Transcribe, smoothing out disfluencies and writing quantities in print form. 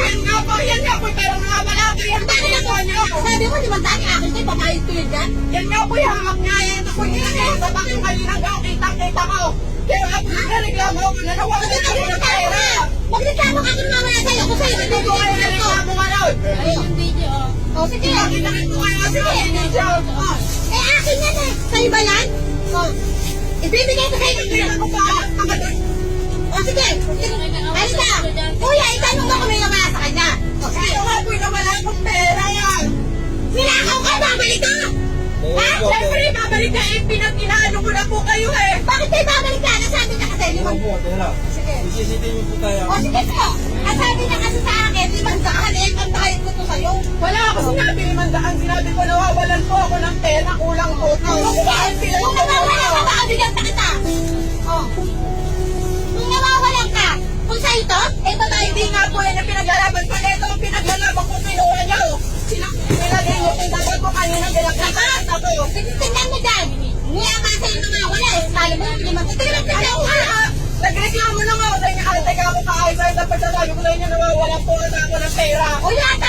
yan nga po, pero nawawala po yan. Dami na po. Sabi mo, 500 akin kayo, babayad ko yun dyan. Yan nga po yung hamak niya. Yan po yun eh. Sa bakit kanina daw, kita ko. Kaya ako nagreklamo ako na nawawala Bakit ako ng pera. Magreklamo ka kung mamaya sa'yo. Kung sa'yo, Hindi ko kayo nagreklamo ngayon. Ayun yung video, oh. O, sige. Nakita ko kayo kasi Sige. video. Eh, akin yan eh. Sa'yo ba yan? O, ibibigay ko sa'yo. Hindi ako pa. O, sige. Halika. Kuya, itanong mo kung may nawala sa kanya. O, sige. Kaya nga po nawala akong pera yan. Sinakaw ka, babalik ka. Ha? Siyempre, babalik na eh. Pinag-inaano ko na po kayo eh. Bakit kayo babalik ka? Nasabi niya kasi, Sige. Isisipin mo tayo. O, sige po. Nasabi niya kasi sa akin, 500 eh, pagbayad ko to sa'yo. Wala ako sinabi, 500. Sinabi ko nawawalan po ako ng pera. Kulang po. O, sige. Kung nawawalan ka, baka bigyan pa kita. O. Kung nawawalan ka, kung sa'yo to, eh, babayad Hindi nga po yan ang pinaglalaban ko. Ito ang pinaglalaban ko, kinuha niyo. Nilagay niyo, dapat ko kanina pinaglaban ako. Tingnan mo dyan. Niya ba sa'yo nawawala eh. Sabi mo, hindi mo. Tingnan mo Ano dyan. nga? Nagreklamo na nga ako. Dahil nakatay ako kaayos. Dapat sasabi ko na inyo nawawala po ako ng pera. O, yata